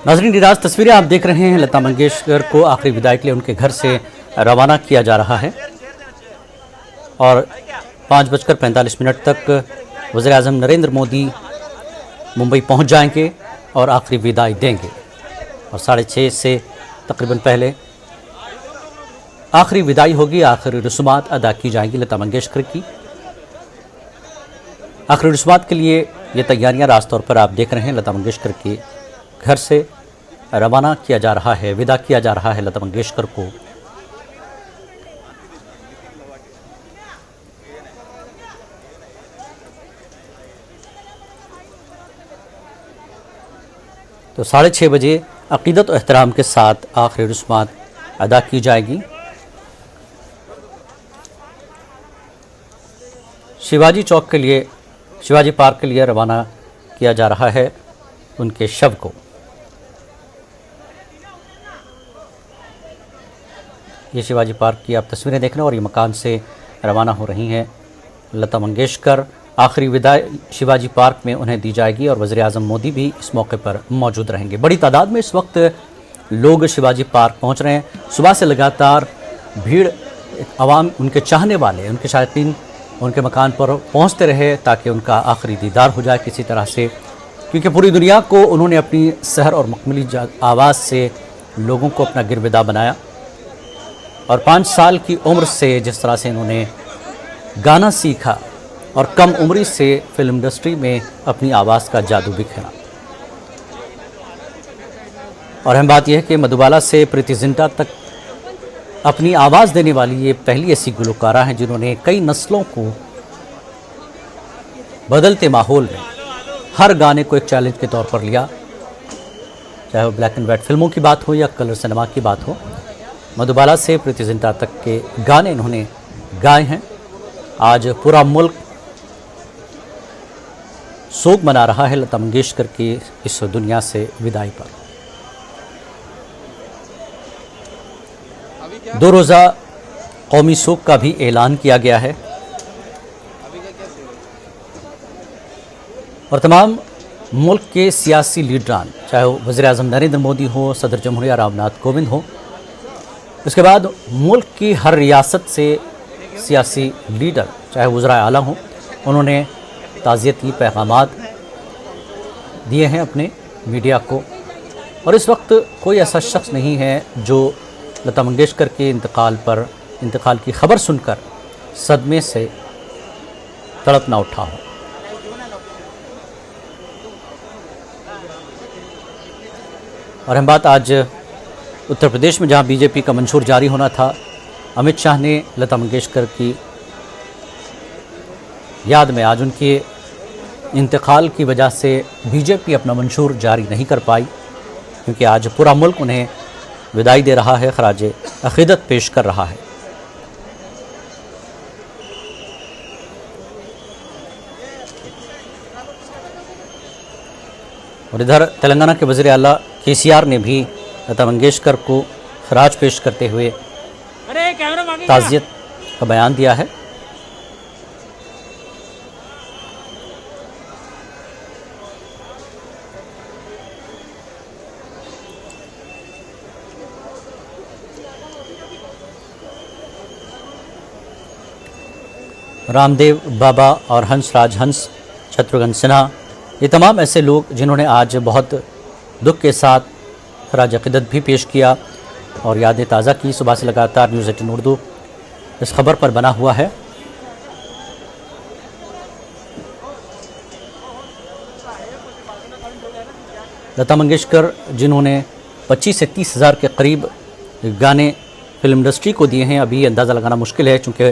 नाज़रीन, ये तस्वीरें आप देख रहे हैं। लता मंगेशकर को आखिरी विदाई के लिए उनके घर से रवाना किया जा रहा है और 5:45 तक वज़ीर आज़म नरेंद्र मोदी मुंबई पहुंच जाएंगे और आखिरी विदाई देंगे और 6:30 से तकरीबन पहले आखिरी विदाई होगी। आखिरी रस्मात अदा की जाएंगी लता मंगेशकर की। आखिरी रस्मात के लिए ये तैयारियां रास तौर पर आप देख रहे हैं। लता मंगेशकर के घर से रवाना किया जा रहा है, विदा किया जा रहा है लता मंगेशकर को। तो 6:30 बजे अक़ीदत और एहतराम के साथ आखिरी रस्मात अदा की जाएगी। शिवाजी चौक के लिए, शिवाजी पार्क के लिए रवाना किया जा रहा है उनके शव को। ये शिवाजी पार्क की आप तस्वीरें देख रहे हैं और ये मकान से रवाना हो रही हैं लता मंगेशकर। आखिरी विदाई शिवाजी पार्क में उन्हें दी जाएगी और वज़ीर आज़म मोदी भी इस मौके पर मौजूद रहेंगे। बड़ी तादाद में इस वक्त लोग शिवाजी पार्क पहुंच रहे हैं। सुबह से लगातार भीड़, आवाम, उनके चाहने वाले, उनके शायकीन उनके मकान पर पहुंचते रहे ताकि उनका आखिरी दीदार हो जाए किसी तरह से, क्योंकि पूरी दुनिया को उन्होंने अपनी सहर और मखमली आवाज़ से लोगों को अपना गिरविदा बनाया और 5 साल की उम्र से जिस तरह से इन्होंने गाना सीखा और कम उम्री से फिल्म इंडस्ट्री में अपनी आवाज़ का जादू बिखेरा। और अहम बात यह है कि मधुबाला से प्रीति जिंटा तक अपनी आवाज़ देने वाली ये पहली ऐसी गुलकारा हैं जिन्होंने कई नस्लों को बदलते माहौल में हर गाने को एक चैलेंज के तौर पर लिया, चाहे वो ब्लैक एंड वाइट फिल्मों की बात हो या कलर सिनेमा की बात हो। मधुबाला से प्रीति जिंटा तक के गाने इन्होंने गाए हैं। आज पूरा मुल्क शोक मना रहा है लता मंगेशकर की इस दुनिया से विदाई पर। 2 रोज़ा कौमी शोक का भी ऐलान किया गया है और तमाम मुल्क के सियासी लीडरान, चाहे वो वज़ीर आज़म नरेंद्र मोदी हो, सदर जमहूरिया रामनाथ कोविंद हो, उसके बाद मुल्क की हर रियासत से सियासी लीडर, चाहे वज़राए आला हों, उन्होंने ताज़ियती पैगामात दिए हैं अपने मीडिया को। और इस वक्त कोई ऐसा शख्स नहीं है जो लता मंगेशकर के इंतकाल की खबर सुनकर सदमे से तड़प ना उठा हो। और हम बात आज उत्तर प्रदेश में जहां बीजेपी का मंशूर जारी होना था, अमित शाह ने लता मंगेशकर की याद में आज उनके इंतकाल की वजह से बीजेपी अपना मंशूर जारी नहीं कर पाई, क्योंकि आज पूरा मुल्क उन्हें विदाई दे रहा है, खराज अक़ीदत पेश कर रहा है। और इधर तेलंगाना के वज़ीर आला KCR ने भी लता मंगेशकर को खराज पेश करते हुए ताज़ियत का बयान दिया है। रामदेव बाबा और हंस शत्रुघ्न सिन्हा, ये तमाम ऐसे लोग जिन्होंने आज बहुत दुख के साथ खराज अक़ीदत भी पेश किया और यादें ताज़ा की। सुबह से लगातार न्यूज़ 18 उर्दू इस खबर पर बना हुआ है। लता मंगेशकर जिन्होंने 25 से 30 हज़ार के करीब गाने फिल्म इंडस्ट्री को दिए हैं, अभी अंदाज़ा लगाना मुश्किल है क्योंकि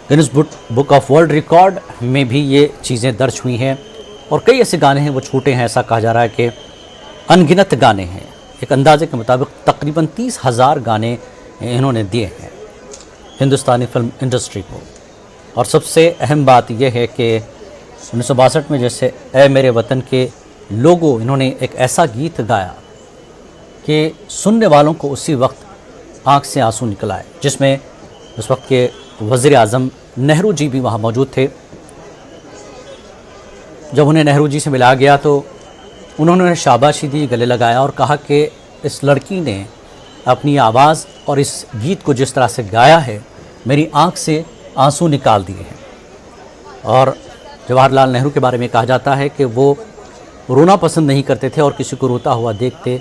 Guinness book of world record में भी ये चीज़ें दर्ज हुई हैं और कई ऐसे गाने हैं वो छूटे हैं। ऐसा कहा जा रहा है कि अनगिनत गाने हैं। एक अंदाजे के मुताबिक तकरीबन 30,000 गाने इन्होंने दिए हैं हिंदुस्तानी फिल्म इंडस्ट्री को। और सबसे अहम बात यह है कि 1962 में जैसे ए मेरे वतन के लोगों, इन्होंने एक ऐसा गीत गाया कि सुनने वालों को उसी वक्त आंख से आंसू निकल आए, जिसमें उस वक्त के वज़ीर आज़म नेहरू जी भी वहाँ मौजूद थे जब उन्हें नेहरू जी से मिलाया गया तो उन्होंने उन्हें शाबाशी दी, गले लगाया और कहा कि इस लड़की ने अपनी आवाज़ और इस गीत को जिस तरह से गाया है, मेरी आंख से आंसू निकाल दिए हैं। और जवाहरलाल नेहरू के बारे में कहा जाता है कि वो रोना पसंद नहीं करते थे और किसी को रोता हुआ देखते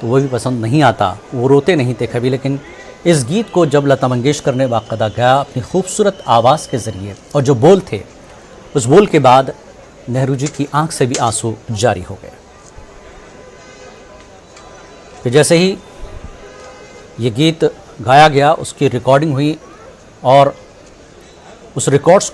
तो वो भी पसंद नहीं आता, वो रोते नहीं थे कभी। लेकिन इस गीत को जब लता मंगेशकर ने बाकायदा गाया अपनी खूबसूरत आवाज़ के ज़रिए और जो बोल थे, उस बोल के बाद नेहरू जी की आंख से भी आंसू जारी हो गए। तो जैसे ही ये गीत गाया गया, उसकी रिकॉर्डिंग हुई और उस रिकॉर्ड्स को